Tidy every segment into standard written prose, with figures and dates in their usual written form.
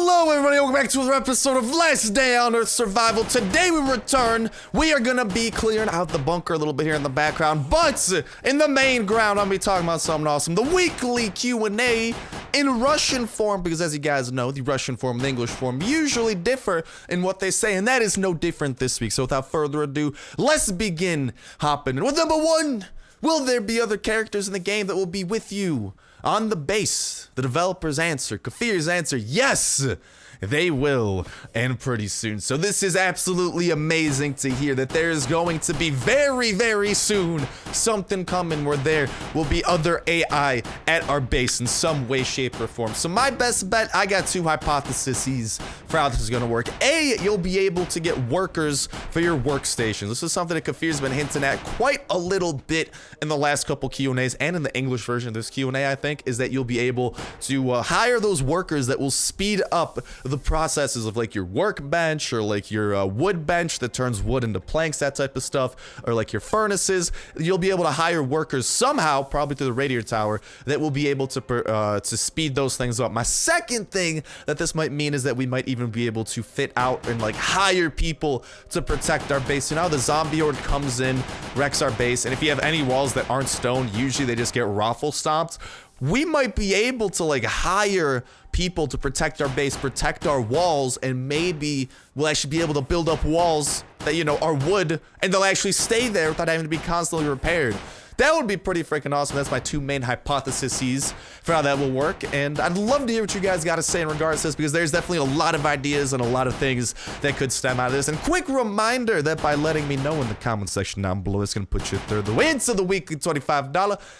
Hello everybody, welcome back to another episode of Last Day on Earth Survival. Today we return. We are gonna be clearing out the bunker a little bit here in the background, but in the main ground, I'm gonna be talking about something awesome. The weekly Q&A in Russian form, because as you guys know, the Russian form and the English form usually differ in what they say, and that is no different this week. So without further ado, let's begin hopping. With number one, will there be other characters in the game that will be with you on the base? The developers answer, Kafir's answer, yes, they will, and pretty soon. So this is absolutely amazing to hear that there is going to be very, very soon something coming where there will be other AI at our base in some way, shape, or form. So my best bet, I got two hypotheses for how this is going to work. A, you'll be able to get workers for your workstations. This is something that Kafir's been hinting at quite a little bit in the last couple Q&As, and in the English version of this Q&A, I think, is that you'll be able to hire those workers that will speed up the processes of like your workbench, or like your wood bench that turns wood into planks, that type of stuff, or like your furnaces. You'll be able to hire workers somehow, probably through the radiator tower, that will be able to speed those things up. My second thing that this might mean is that we might even be able to fit out and like hire people to protect our base. So now the zombie horde comes in, wrecks our base, and if you have any walls that aren't stone, usually they just get raffle stomped. We might be able to like hire people to protect our base, protect our walls, and maybe we'll actually be able to build up walls that, you know, are wood, and they'll actually stay there without having to be constantly repaired. That would be pretty freaking awesome. That's my two main hypotheses for how that will work, and I'd love to hear what you guys got to say in regards to this, because there's definitely a lot of ideas and a lot of things that could stem out of this. And quick reminder that by letting me know in the comment section down below, it's going to put you through the way into the weekly $25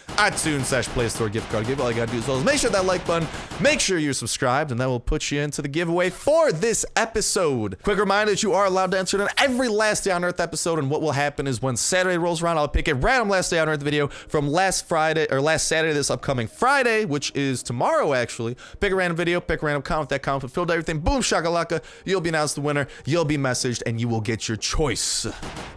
iTunes/Play Store gift card giveaway. All you got to do is make sure that like button, make sure you're subscribed, and that will put you into the giveaway for this episode. Quick reminder that you are allowed to enter in every Last Day on Earth episode, and what will happen is when Saturday rolls around, I'll pick a random Last Day on Earth video from last Saturday, this upcoming Friday, which is tomorrow actually. Pick a random video, pick a random comment, that comment fulfilled everything, boom shakalaka, you'll be announced the winner, you'll be messaged, and you will get your choice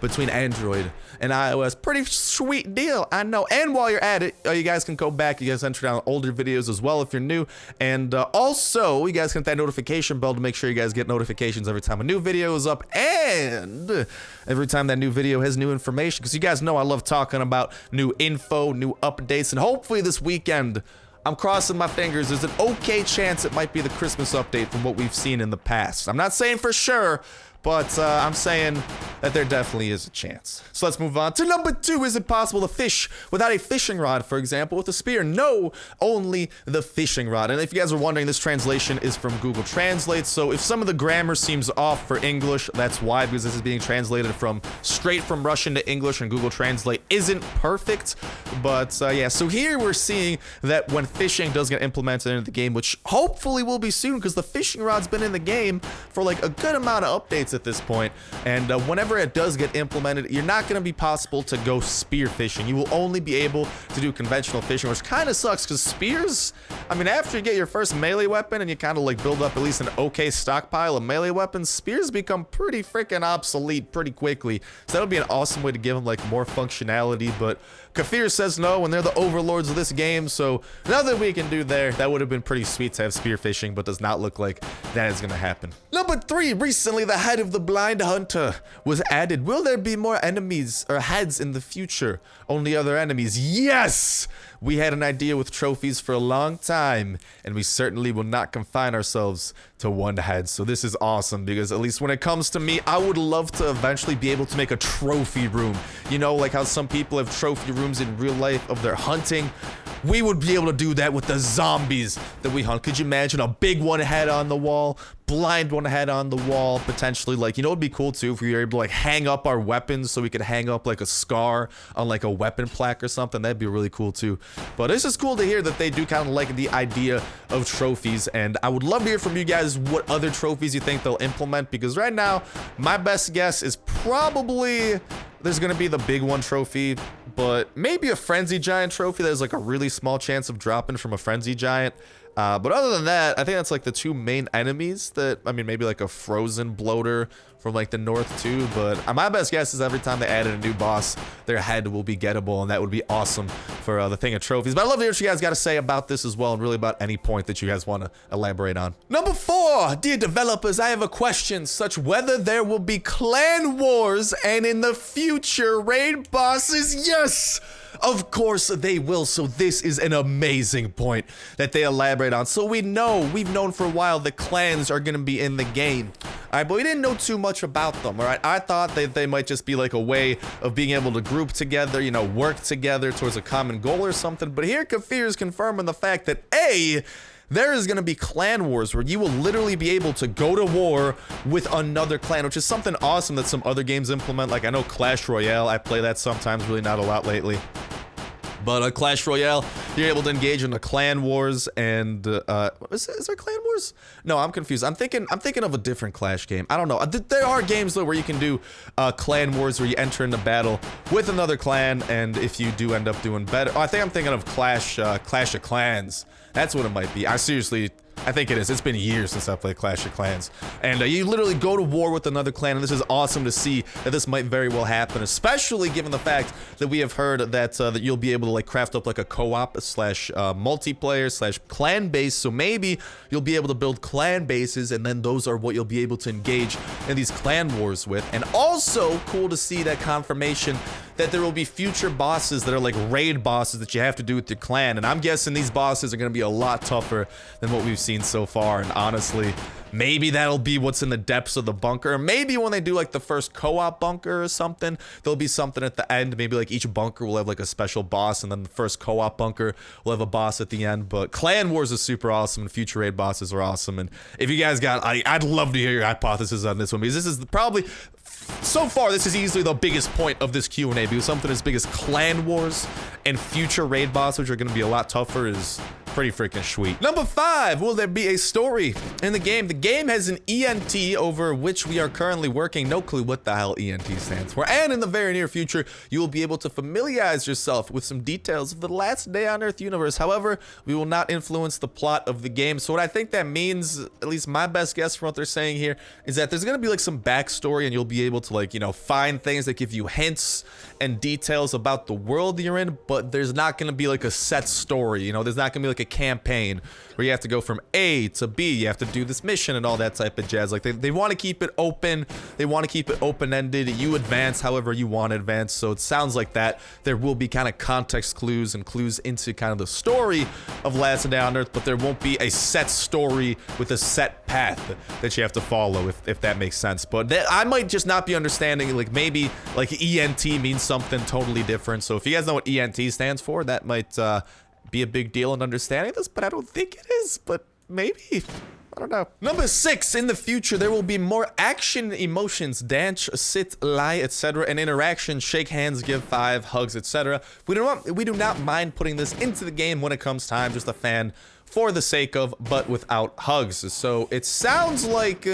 between Android and iOS. Pretty sweet deal, I know. And while you're at it, you guys can go back, you guys enter down older videos as well if you're new, and also you guys can hit that notification bell to make sure you guys get notifications every time a new video is up, and every time that new video has new information, because you guys know I love talking about new info, new updates, and hopefully this weekend, I'm crossing my fingers, there's an okay chance it might be the Christmas update from what we've seen in the past. I'm not saying for sure, but I'm saying that there definitely is a chance. So let's move on to number two. Is it possible to fish without a fishing rod, for example, with a spear? No, only the fishing rod. And if you guys are wondering, this translation is from Google Translate. So if some of the grammar seems off for English, that's why, because this is being translated from straight from Russian to English, and Google Translate isn't perfect. But yeah, so here we're seeing that when fishing does get implemented into the game, which hopefully will be soon, because the fishing rod's been in the game for like a good amount of updates at this point, and whenever it does get implemented, you're not going to be possible to go spear fishing. You will only be able to do conventional fishing, which kind of sucks, because spears, I mean, after you get your first melee weapon and you kind of like build up at least an okay stockpile of melee weapons, spears become pretty freaking obsolete pretty quickly. So that would be an awesome way to give them like more functionality, but Kafir says no, and they're the overlords of this game, so nothing we can do there. That would have been pretty sweet to have spear fishing, but does not look like that is going to happen. Number three, recently the head of the blind hunter was added. Will there be more enemies or heads in the future? Only other enemies? Yes! We had an idea with trophies for a long time, and we certainly will not confine ourselves to one head. So this is awesome, because at least when it comes to me, I would love to eventually be able to make a trophy room. You know, like how some people have trophy rooms in real life of their hunting. We would be able to do that with the zombies that we hunt. Could you imagine a big one head on the wall, blind one head on the wall, potentially? Like, you know, it'd be cool too if we were able to like hang up our weapons, so we could hang up like a scar on like a weapon plaque or something. That'd be really cool too. But it's just cool to hear that they do kind of like the idea of trophies, and I would love to hear from you guys what other trophies you think they'll implement, because right now my best guess is probably there's gonna be the big one trophy, but maybe a frenzy giant trophy. There's like a really small chance of dropping from a frenzy giant. But other than that, I think that's like the two main enemies that, I mean, maybe like a frozen bloater from like the north too, but my best guess is every time they added a new boss, their head will be gettable, and that would be awesome for the thing of trophies. But I'd love to hear what you guys got to say about this as well, and really about any point that you guys want to elaborate on. Number 4, dear developers, I have a question, such whether there will be clan wars and in the future raid bosses. Yes! Of course they will, so this is an amazing point that they elaborate on. So we've known for a while that clans are going to be in the game. Alright, but we didn't know too much about them, alright? I thought that they might just be like a way of being able to group together, you know, work together towards a common goal or something. But here Kafir is confirming the fact that there is going to be clan wars where you will literally be able to go to war with another clan, which is something awesome that some other games implement. Like, I know Clash Royale, I play that sometimes, really not a lot lately. But Clash Royale, you're able to engage in the clan wars, and is there clan wars? No, I'm confused. I'm thinking of a different Clash game. I don't know. There are games though where you can do clan wars, where you enter into battle with another clan, and if you do end up doing better, I think I'm thinking of Clash of Clans. That's what it might be. I think it is. It's been years since I played Clash of Clans. And you literally go to war with another clan, and this is awesome to see that this might very well happen, especially given the fact that we have heard that that you'll be able to like craft up like a co-op slash multiplayer slash clan base. So maybe you'll be able to build clan bases, and then those are what you'll be able to engage in these clan wars with. And also cool to see that confirmation that there will be future bosses that are like raid bosses that you have to do with your clan. And I'm guessing these bosses are going to be a lot tougher than what we've seen so far. And honestly, maybe that'll be what's in the depths of the bunker. Or maybe when they do like the first co-op bunker or something, there'll be something at the end. Maybe like each bunker will have like a special boss, and then the first co-op bunker will have a boss at the end. But clan wars is super awesome, and future raid bosses are awesome. And if you guys got, I'd love to hear your hypothesis on this one, because this is probably, so far, this is easily the biggest point of this Q&A, because something as big as clan wars and future raid bosses, which are going to be a lot tougher, is pretty freaking sweet. Number 5, will there be a story in the game? The game has an ENT over which we are currently working. No clue what the hell ENT stands for. And in the very near future, you will be able to familiarize yourself with some details of the Last Day on Earth universe. However, we will not influence the plot of the game. So what I think that means, at least my best guess from what they're saying here, is that there's going to be like some backstory, and you'll be able to like, you know, find things that give you hints and details about the world you're in, but there's not going to be like a set story. You know, there's not going to be like a campaign where you have to go from A to B, you have to do this mission and all that type of jazz. Like they want to keep it open, they want to keep it open-ended. You advance however you want to advance. So it sounds like that there will be kind of context clues and clues into kind of the story of Last Day on Earth, but there won't be a set story with a set path that you have to follow, if that makes sense. But I might just not be understanding, like maybe like ENT means something totally different. So if you guys know what ENT stands for, that might be a big deal in understanding this, but I don't think it is, but maybe. I don't know. Number 6, in the future, there will be more action emotions, dance, sit, lie, etc., and interaction, shake hands, give 5, hugs, etc. We do not mind putting this into the game when it comes time, just a fan for the sake of, but without hugs. So it sounds like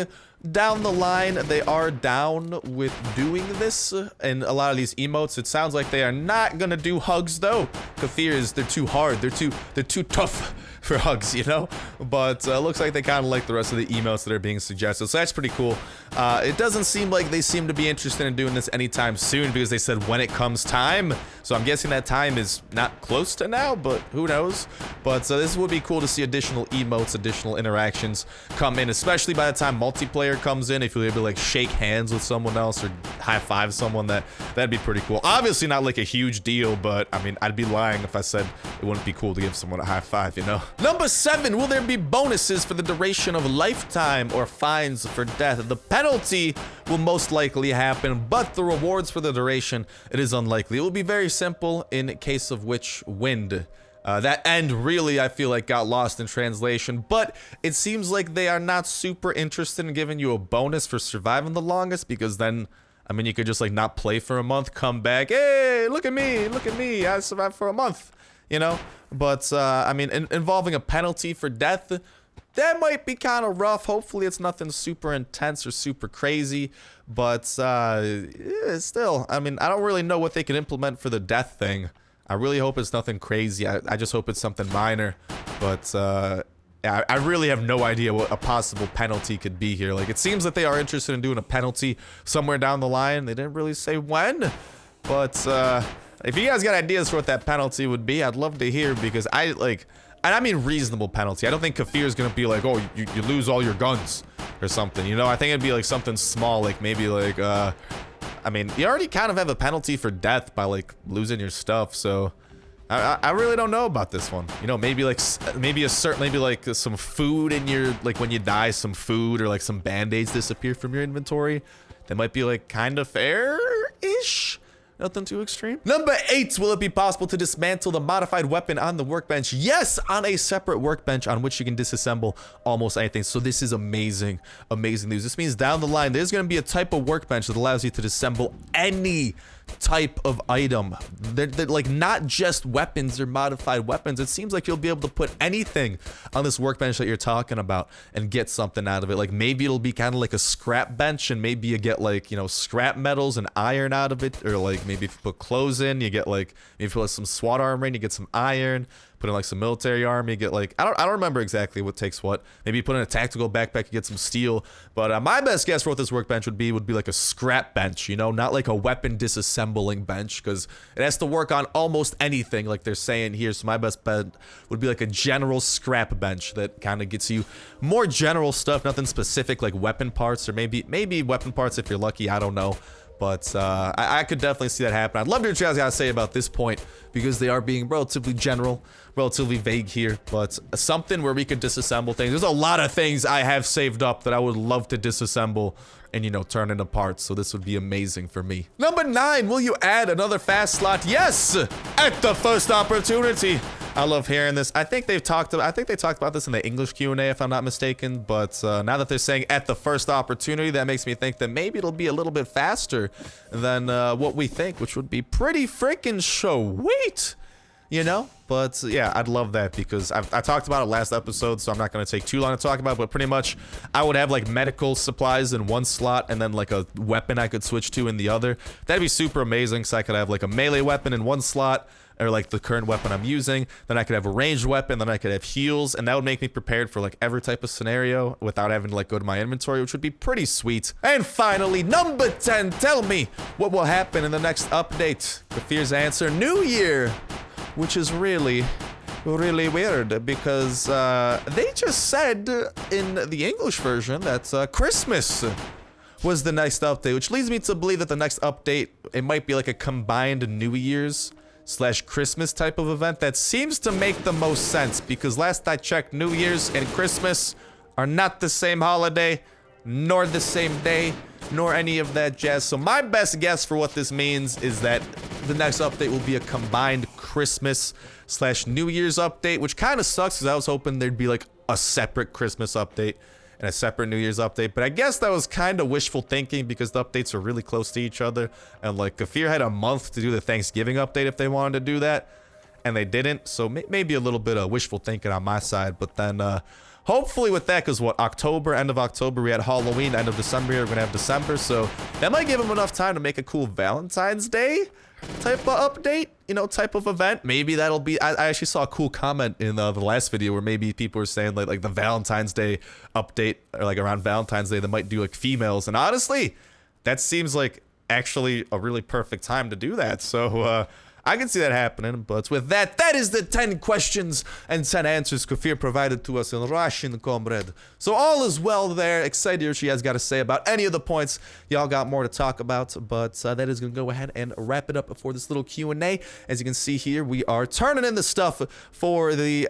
down the line they are down with doing this, and a lot of these emotes, it sounds like they are not gonna do hugs though. Kathir they're too hard, they're too tough for hugs, you know. But looks like they kind of like the rest of the emotes that are being suggested, so that's pretty cool. It doesn't seem like they seem to be interested in doing this anytime soon, because they said when it comes time, so I'm guessing that time is not close to now, but who knows. But this would be cool to see additional emotes, additional interactions come in, especially by the time multiplayer comes in. If you're able to like shake hands with someone else or high-five someone, that'd be pretty cool. Obviously not like a huge deal, but I mean, I'd be lying if I said it wouldn't be cool to give someone a high-five, you know. Number 7, will there be bonuses for the duration of lifetime or fines for death? The penalty will most likely happen, but the rewards for the duration, it is unlikely. It will be very simple in case of which wind. That end really, I feel like, got lost in translation, but it seems like they are not super interested in giving you a bonus for surviving the longest, because then, I mean, you could just like not play for a month, come back, hey, look at me, I survived for a month, you know? But, I mean, involving a penalty for death, that might be kind of rough. Hopefully it's nothing super intense or super crazy, but still, I mean, I don't really know what they can implement for the death thing. I really hope it's nothing crazy. I just hope it's something minor, but I really have no idea what a possible penalty could be here. Like, it seems that they are interested in doing a penalty somewhere down the line. They didn't really say when, but if you guys got ideas for what that penalty would be, I'd love to hear, because and I mean reasonable penalty. I don't think Kafir is gonna be like, oh, you lose all your guns or something, you know? I think it'd be like something small, like maybe like, I mean, you already kind of have a penalty for death by like losing your stuff, so I really don't know about this one. You know, maybe like maybe some food in your, like when you die, some food or like some band-aids disappear from your inventory. That might be like kind of fair-ish. Nothing too extreme. Number 8, will it be possible to dismantle the modified weapon on the workbench? Yes, on a separate workbench on which you can disassemble almost anything. So this is amazing, amazing news. This means down the line, there's going to be a type of workbench that allows you to disassemble any type of item. They're like not just weapons or modified weapons. It seems like you'll be able to put anything on this workbench that you're talking about and get something out of it. Like maybe it'll be kind of like a scrap bench, and maybe you get like, you know, scrap metals and iron out of it, or like maybe if you put clothes in, you get like, maybe if you put some SWAT armor in, you get some iron. Put in like some military armor, you get like, I don't remember exactly what takes what. Maybe you put in a tactical backpack, you get some steel. But my best guess for what this workbench would be like a scrap bench, you know, not like a weapon disassembling bench, because it has to work on almost anything like they're saying here. So my best bet would be like a general scrap bench that kind of gets you more general stuff, nothing specific like weapon parts, or maybe weapon parts if you're lucky, I don't know. But I could definitely see that happen. I'd love to hear what you guys gotta say about this point, because they are being relatively general, relatively vague here. But something where we could disassemble things. There's a lot of things I have saved up that I would love to disassemble and, you know, turn into parts. So this would be amazing for me. Number 9, will you add another fast slot? Yes, at the first opportunity. I love hearing this. I think they talked about this in the English Q&A, if I'm not mistaken. But now that they're saying at the first opportunity, that makes me think that maybe it'll be a little bit faster than what we think, which would be pretty freaking sweet, you know? But yeah, I'd love that, because I talked about it last episode, so I'm not going to take too long to talk about it. But pretty much, I would have like medical supplies in one slot, and then like a weapon I could switch to in the other. That'd be super amazing, so I could have like a melee weapon in one slot, or like the current weapon I'm using, then I could have a ranged weapon, then I could have heals, and that would make me prepared for like every type of scenario without having to like go to my inventory, which would be pretty sweet. And finally, number 10, tell me what will happen in the next update. Kafir's answer, New Year, which is really weird, because they just said in the English version that Christmas was the next update, which leads me to believe that the next update, it might be like a combined New Year's / Christmas type of event. That seems to make the most sense, because last I checked, New Year's and Christmas are not the same holiday, nor the same day, nor any of that jazz. So my best guess for what this means is that the next update will be a combined Christmas / New Year's update, which kind of sucks, because I was hoping there'd be like a separate Christmas update and a separate New Year's update. But I guess that was kind of wishful thinking, because the updates are really close to each other, and like Kafir had a month to do the Thanksgiving update if they wanted to do that, and they didn't. So maybe a little bit of wishful thinking on my side. But then hopefully with that, because what, October, end of October, we had Halloween, end of December here, we're gonna have December, so that might give them enough time to make a cool Valentine's Day type of update, you know, type of event. Maybe that'll be, I actually saw a cool comment in the last video where maybe people were saying like the Valentine's Day update, or like around Valentine's Day, they might do like females, and honestly, that seems like actually a really perfect time to do that. So I can see that happening. But with that, that is the 10 questions and 10 answers Kafir provided to us in Russian, comrade. So all is well there. Excited to hear what you guys got to say about any of the points. Y'all got more to talk about, but that is going to go ahead and wrap it up for this little Q&A. As you can see here, we are turning in the stuff for the,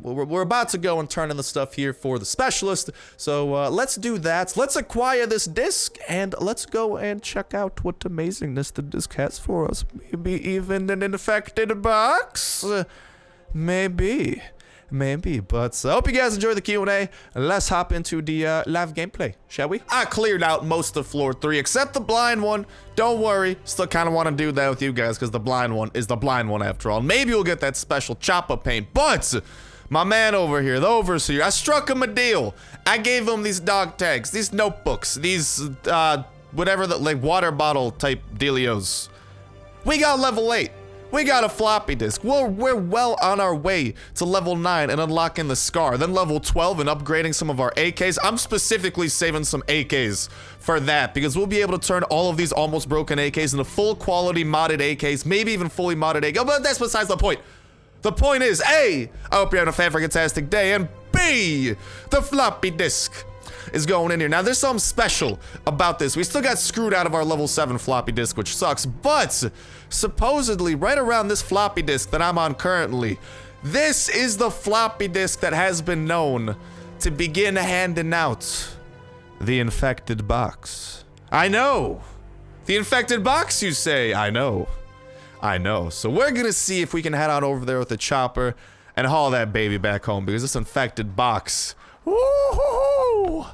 we're about to go and turn in the stuff here for the specialist. So let's do that. Let's acquire this disc, and let's go and check out what amazingness the disc has for us. Maybe even an infected box? Maybe. But I hope you guys enjoy the Q&A. Let's hop into the live gameplay, shall we? I cleared out most of floor 3 except the blind one. Don't worry, still kind of want to do that with you guys, because the blind one is the blind one after all. Maybe we'll get that special chopper paint. But my man over here, the overseer, I struck him a deal. I gave him these dog tags, these notebooks, these whatever, the like water bottle type dealios. We got level 8. We got a floppy disk. We're well on our way to level 9 and unlocking the Scar. Then level 12 and upgrading some of our AKs. I'm specifically saving some AKs for that because we'll be able to turn all of these almost broken AKs into full quality modded AKs, maybe even fully modded AK. But that's besides the point. The point is, A, I hope you're having a fan-freaking-tastic day, and B, the floppy disk is going in here. Now, there's something special about this. We still got screwed out of our level 7 floppy disk, which sucks, but supposedly right around this floppy disk that I'm on currently, this is the floppy disk that has been known to begin handing out the infected box. I know. The infected box, you say? I know. I know. So we're gonna see if we can head on over there with the chopper and haul that baby back home because this infected box, woo-hoo-hoo,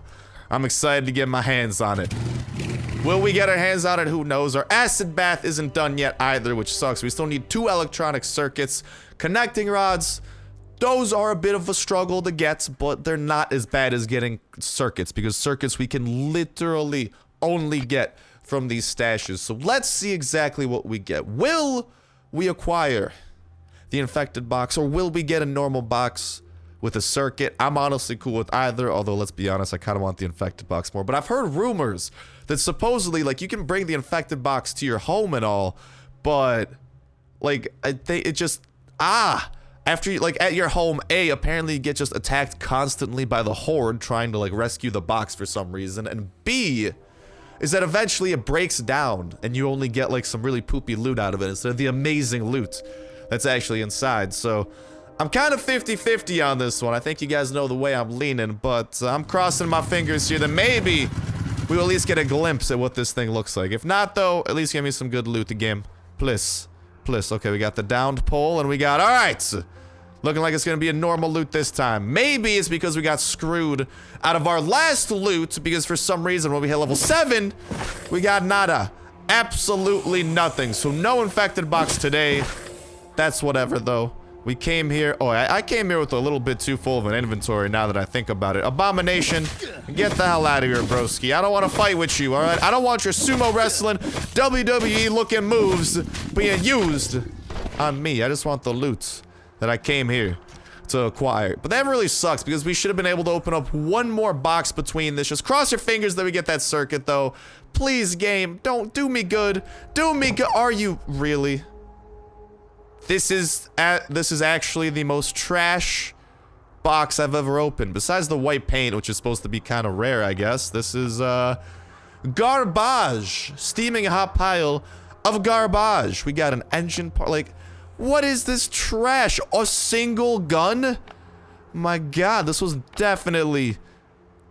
I'm excited to get my hands on it. Will we get our hands on it? Who knows? Our acid bath isn't done yet either, which sucks. We still need 2 electronic circuits. Connecting rods, those are a bit of a struggle to get, but they're not as bad as getting circuits because circuits we can literally only get from these stashes. So let's see exactly what we get. Will we acquire the infected box or will we get a normal box with a circuit? I'm honestly cool with either, although let's be honest, I kind of want the infected box more. But I've heard rumors that supposedly, like, you can bring the infected box to your home and all, but, like, it just, after you, like, at your home, A, apparently you get just attacked constantly by the horde trying to, like, rescue the box for some reason, and B, is that eventually it breaks down and you only get, like, some really poopy loot out of it instead of the amazing loot that's actually inside. So I'm kind of 50-50 on this one. I think you guys know the way I'm leaning, but I'm crossing my fingers here that maybe we will at least get a glimpse at what this thing looks like. If not, though, at least give me some good loot, the game. Please. Please. Okay, we got the downed pole, and we got... Alright! Looking like it's gonna be a normal loot this time. Maybe it's because we got screwed out of our last loot, because for some reason when we hit level 7, we got nada. Absolutely nothing. So no infected box today. That's whatever, though. We came here... Oh, I came here with a little bit too full of an inventory now that I think about it. Abomination, get the hell out of here, broski. I don't want to fight with you, alright? I don't want your sumo wrestling, WWE-looking moves being used on me. I just want the loot that I came here to acquire. But that really sucks because we should have been able to open up one more box between this. Just cross your fingers that we get that circuit, though. Please, game, don't do me good. Do me good. Are you really? This is actually the most trash box I've ever opened. Besides the white paint, which is supposed to be kind of rare, I guess. This is garbage. Steaming a hot pile of garbage. We got an engine part, like... What is this trash? A single gun? My god, this was definitely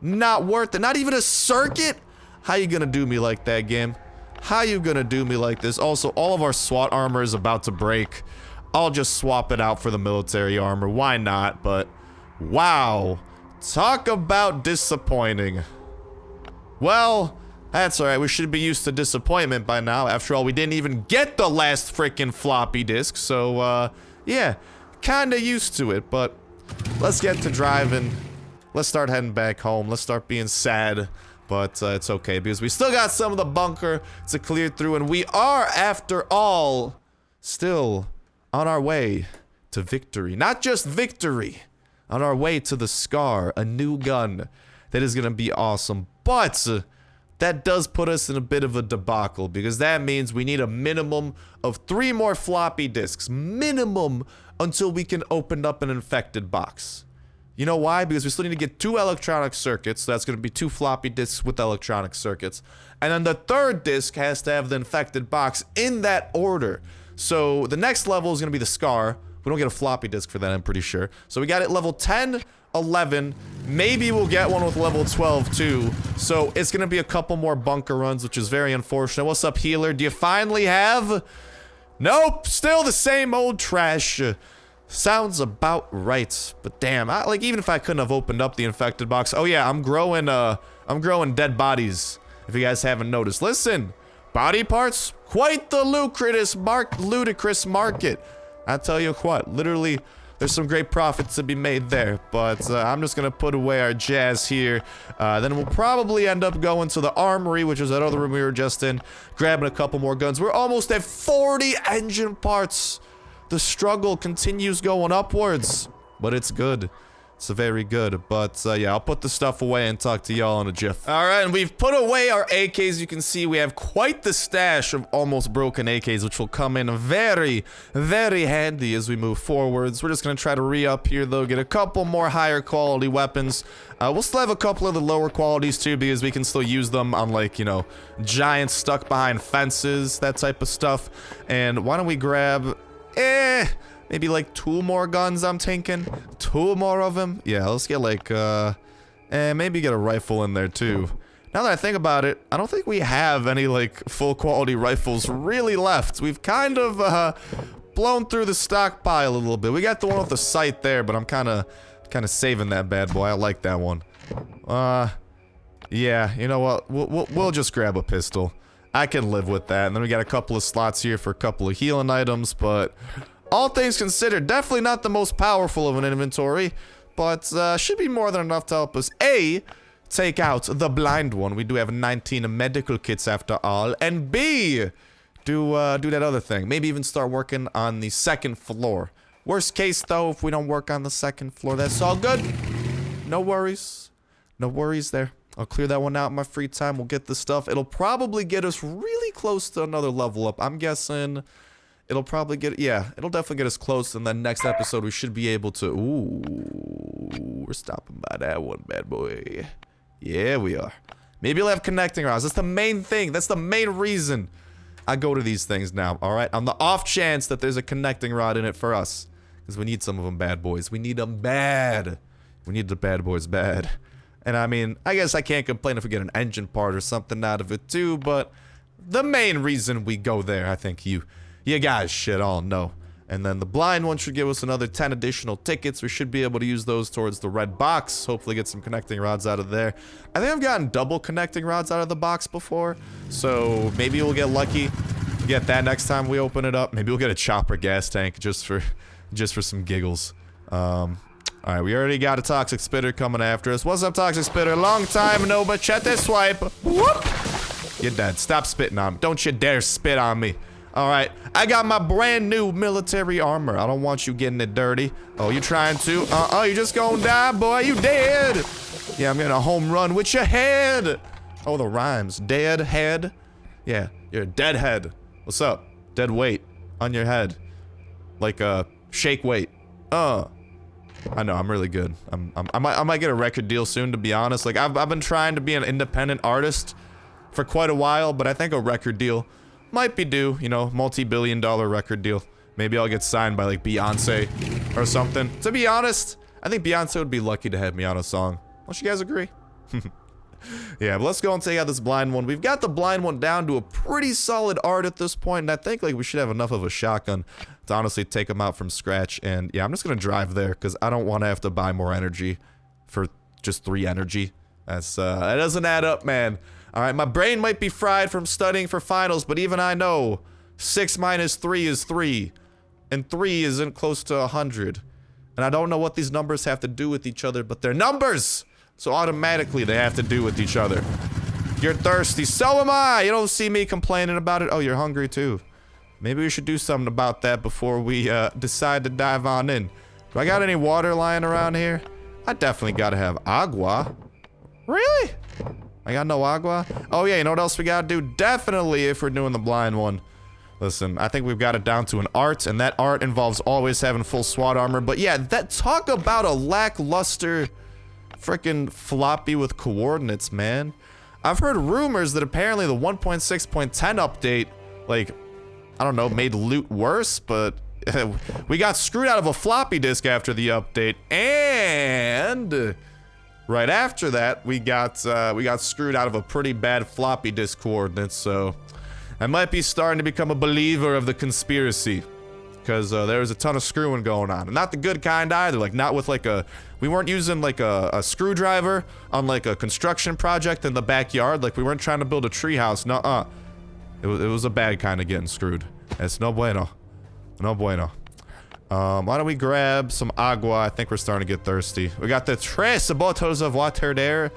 not worth it. Not even a circuit? How you gonna do me like that, game? How you gonna do me like this? Also, all of our SWAT armor is about to break. I'll just swap it out for the military armor. Why not? But, wow. Talk about disappointing. Well... That's alright, we should be used to disappointment by now. After all, we didn't even get the last freaking floppy disk, so, yeah, kinda used to it, but let's get to driving. Let's start heading back home. Let's start being sad, but it's okay, because we still got some of the bunker to clear through, and we are, after all, still on our way to victory. Not just victory, on our way to the Scar, a new gun that is gonna be awesome, but... that does put us in a bit of a debacle because that means we need a minimum of 3 more floppy disks. Minimum until we can open up an infected box. You know why? Because we still need to get 2 electronic circuits. So that's going to be 2 floppy disks with electronic circuits. And then the 3rd disk has to have the infected box in that order. So the next level is going to be the Scar. We don't get a floppy disk for that, I'm pretty sure. So we got it level 10, 11. Maybe we'll get one with level 12 too. So it's gonna be a couple more bunker runs, which is very unfortunate. What's up, healer? Do you finally have? Nope, still the same old trash. Sounds about right. But damn, like even if I couldn't have opened up the infected box. Oh yeah, I'm growing dead bodies. If you guys haven't noticed, listen, body parts, quite the ludicrous market. I tell you what, literally there's some great profits to be made there. But I'm just gonna put away our jazz here. Then we'll probably end up going to the armory, which is that other room we were just in, grabbing a couple more guns. We're almost at 40 engine parts. The struggle continues going upwards, but it's good. It's very good, but yeah, I'll put the stuff away and talk to y'all in a jiff. Alright, and we've put away our AKs. You can see we have quite the stash of almost broken AKs, which will come in very, very handy as we move forwards. We're just gonna try to re-up here, though, get a couple more higher quality weapons. We'll still have a couple of the lower qualities, too, because we can still use them on, like, you know, giants stuck behind fences, that type of stuff. And why don't we grab... maybe like 2 more guns, I'm thinking. 2 more of them. Yeah, let's get like, maybe get a rifle in there too. Now that I think about it, I don't think we have any like full quality rifles really left. We've kind of, blown through the stockpile a little bit. We got the one with the sight there, but I'm kind of saving that bad boy. I like that one. Yeah, you know what? We'll just grab a pistol. I can live with that. And then we got a couple of slots here for a couple of healing items, but... all things considered, definitely not the most powerful of an inventory, but should be more than enough to help us, A, take out the blind one. We do have 19 medical kits after all, and B, do that other thing. Maybe even start working on the 2nd floor. Worst case, though, if we don't work on the 2nd floor, that's all good. No worries. No worries there. I'll clear that one out in my free time. We'll get the stuff. It'll probably get us really close to another level up. I'm guessing... it'll probably get, yeah, it'll definitely get us close, and then next episode we should be able to, ooh, we're stopping by that one, bad boy. Yeah, we are. Maybe you'll have connecting rods. That's the main thing. That's the main reason I go to these things now, alright? On the off chance that there's a connecting rod in it for us. Because we need some of them bad boys. We need them bad. We need the bad boys bad. And I mean, I guess I can't complain if we get an engine part or something out of it too, but the main reason we go there, I think you guys should all know. And then the blind one should give us another 10 additional tickets. We should be able to use those towards the red box. Hopefully get some connecting rods out of there. I think I've gotten double connecting rods out of the box before. So maybe we'll get lucky. Get that next time we open it up. Maybe we'll get a chopper gas tank just for some giggles. Alright, we already got a toxic spitter coming after us. What's up, toxic spitter? Long time no machete swipe. Whoop! You're dead. Stop spitting on me. Don't you dare spit on me. Alright, I got my brand new military armor. I don't want you getting it dirty. Oh, you trying to? You just gonna die, boy. You dead. Yeah, I'm getting a home run with your head. Oh, the rhymes. Dead head. Yeah, you're a dead head. What's up? Dead weight on your head. Like a shake weight. I know, I'm really good. I might get a record deal soon, to be honest. Like, I've been trying to be an independent artist for quite a while, but I think a record deal might be due, you know, multi-billion-dollar record deal. Maybe I'll get signed by, like, Beyonce or something. To be honest, I think Beyonce would be lucky to have me on a song. Don't you guys agree? Yeah, but let's go and take out this blind one. We've got the blind one down to a pretty solid art at this point, and I think, like, we should have enough of a shotgun to honestly take him out from scratch. And, yeah, I'm just gonna drive there, because I don't want to have to buy more energy for just 3 energy. That's, that doesn't add up, man. Alright, my brain might be fried from studying for finals, but even I know 6 minus 3 is 3. And 3 isn't close to 100. And I don't know what these numbers have to do with each other, but they're numbers! So automatically they have to do with each other. You're thirsty, so am I! You don't see me complaining about it. Oh, you're hungry too. Maybe we should do something about that before we decide to dive on in. Do I got any water lying around here? I definitely gotta have agua. Really? I got no agua? Oh yeah, you know what else we gotta do? Definitely, if we're doing the blind one. Listen, I think we've got it down to an art, and that art involves always having full SWAT armor. But yeah, talk about a lackluster frickin' floppy with coordinates, man. I've heard rumors that apparently the 1.6.10 update, like, I don't know, made loot worse, but we got screwed out of a floppy disk after the update, and right after that, we got screwed out of a pretty bad floppy disk coordinates, so I might be starting to become a believer of the conspiracy, because there's a ton of screwing going on, and not the good kind either. Like, not with like we weren't using like a screwdriver on like a construction project in the backyard. Like, we weren't trying to build a treehouse. Nuh-uh. It was a bad kind of getting screwed. It's no bueno. No bueno. Why don't we grab some agua? I think we're starting to get thirsty. We got the 3 bottles of water there.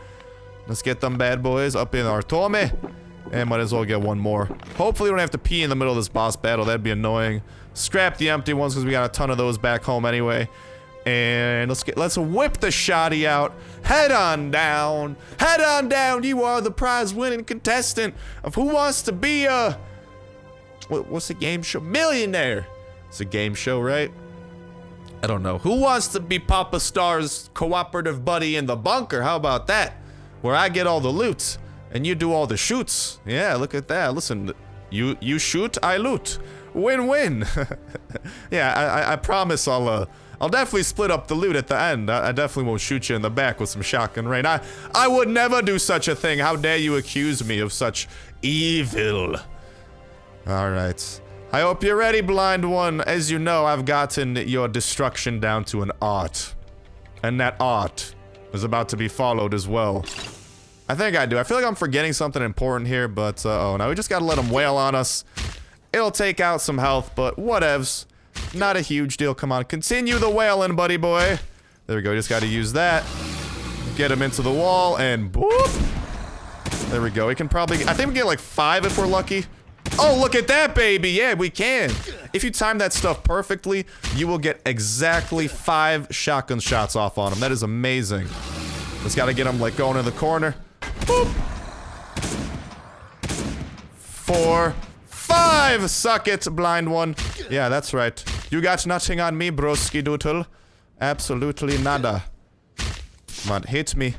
Let's get them bad boys up in our tummy. And might as well get one more. Hopefully we don't have to pee in the middle of this boss battle. That'd be annoying. Scrap the empty ones because we got a ton of those back home anyway. And let's whip the shoddy out. Head on down. Head on down. You are the prize winning contestant of Who Wants to Be a... What's the game show? Millionaire. It's a game show, right? I don't know. Who wants to be Papa Star's cooperative buddy in the bunker? How about that? Where I get all the loot and you do all the shoots. Yeah, look at that. Listen, you shoot, I loot. Win-win. Yeah, I promise I'll definitely split up the loot at the end. I definitely won't shoot you in the back with some shotgun rain. I would never do such a thing. How dare you accuse me of such evil? All right. I hope you're ready, blind one. As you know, I've gotten your destruction down to an art. And that art is about to be followed as well. I think I do. I feel like I'm forgetting something important here, but oh, now we just gotta let him wail on us. It'll take out some health, but whatevs. Not a huge deal. Come on, continue the wailing, buddy boy. There we go. Just gotta use that. Get him into the wall, and boop. There we go. We can probably... I think we get like 5 if we're lucky. Oh, look at that, baby. Yeah, we can. If you time that stuff perfectly, you will get exactly 5 shotgun shots off on him. That is amazing. Just gotta get him, like, going in the corner. Boop. 4, 5. Suck it, blind one. Yeah, that's right. You got nothing on me, broski doodle. Absolutely nada. Come on, hit me.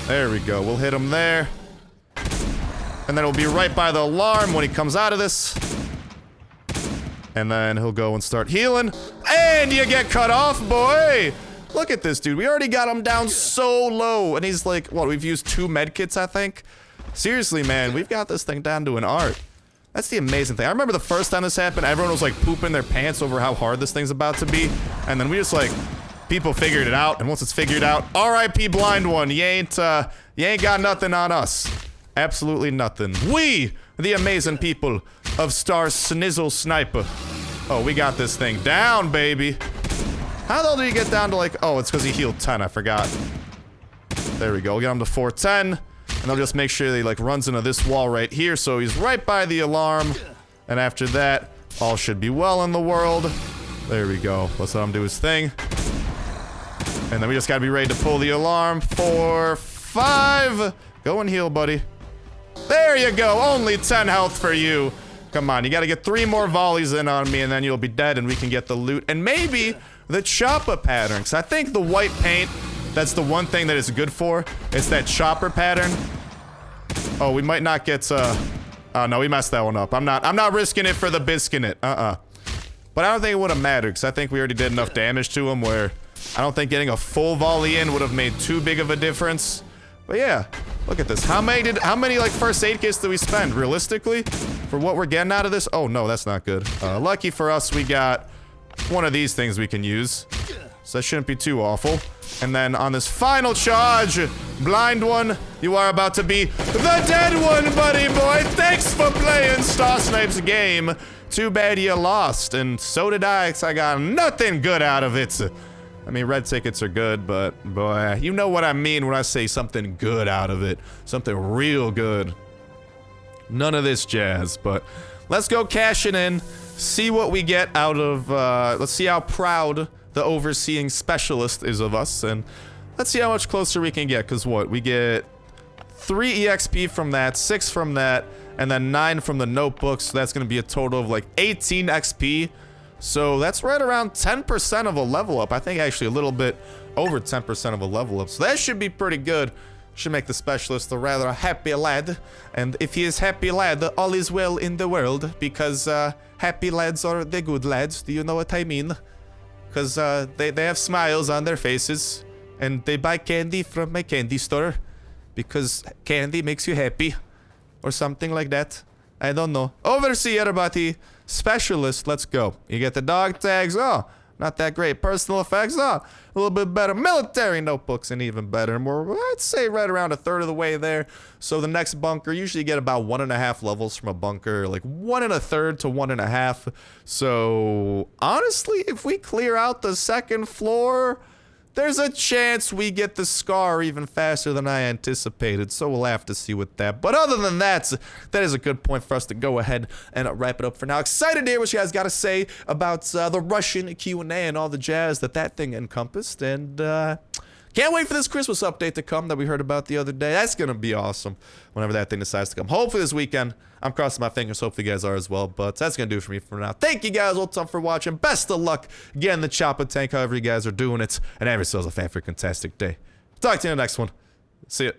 There we go. We'll hit him there. And then he'll be right by the alarm when he comes out of this. And then he'll go and start healing. And you get cut off, boy! Look at this dude. We already got him down so low. And he's like, what, we've used 2 medkits, I think? Seriously, man, we've got this thing down to an art. That's the amazing thing. I remember the first time this happened, everyone was like pooping their pants over how hard this thing's about to be. And then we just like, people figured it out. And once it's figured out, R.I.P. blind one. You ain't got nothing on us. Absolutely nothing. We, the amazing people of Starsnipe. Oh, we got this thing down, baby. How the hell did he get down to like... Oh, it's because he healed 10, I forgot. There we go. We'll get him to 410. And I'll just make sure that he like runs into this wall right here. So he's right by the alarm. And after that, all should be well in the world. There we go. Let's let him do his thing. And then we just gotta be ready to pull the alarm. 4, 5. Go and heal, buddy. There you go. Only 10 health for you. Come on, you gotta get 3 more volleys in on me and then you'll be dead and we can get the loot. And maybe the chopper pattern. Because I think the white paint, that's the one thing that it's good for. It's that chopper pattern. Oh, we might not get, oh no, we messed that one up. I'm not risking it for the biscuit. But I don't think it would have mattered because I think we already did enough damage to him where I don't think getting a full volley in would have made too big of a difference. But yeah, look at this. How many like first aid kits did we spend realistically for what we're getting out of this? Oh no, that's not good. Lucky for us, we got one of these things we can use. So that shouldn't be too awful. And then on this final charge, blind one, you are about to be the dead one, buddy boy. Thanks for playing Starsnipe's game. Too bad you lost, and so did I, because I got nothing good out of it. I mean, red tickets are good, but boy, you know what I mean when I say something good out of it. Something real good. None of this jazz, but let's go cash it in. See what we get out of, let's see how proud the overseeing specialist is of us, and let's see how much closer we can get, because what? We get 3 EXP from that, 6 from that, and then 9 from the notebooks, so that's going to be a total of like 18 XP. So that's right around 10% of a level up. I think actually a little bit over 10% of a level up. So that should be pretty good. Should make the specialist a rather happy lad. And if he is happy lad, all is well in the world. Because happy lads are the good lads. Do you know what I mean? Because they have smiles on their faces. And they buy candy from my candy store. Because candy makes you happy. Or something like that. I don't know. Overseer, buddy. Specialist, let's go. You get the dog tags. Oh, not that great. Personal effects, a little bit better. Military notebooks, and even better. More, I'd say right around a third of the way there. So the next bunker, usually you get about 1.5 levels from a bunker, like 1 1/3 to 1.5. So honestly, if we clear out the second floor, there's a chance we get the scar even faster than I anticipated, so we'll have to see with that. But other than that, that is a good point for us to go ahead and wrap it up for now. Excited to hear what you guys got to say about the Russian Q&A and all the jazz that thing encompassed, and can't wait for this Christmas update to come that we heard about the other day. That's going to be awesome whenever that thing decides to come. Hopefully this weekend. I'm crossing my fingers. Hopefully you guys are as well. But that's going to do it for me for now. Thank you guys all time for watching. Best of luck getting the chopper tank, however you guys are doing it. And every soul's a fan for a fantastic day. Talk to you in the next one. See ya.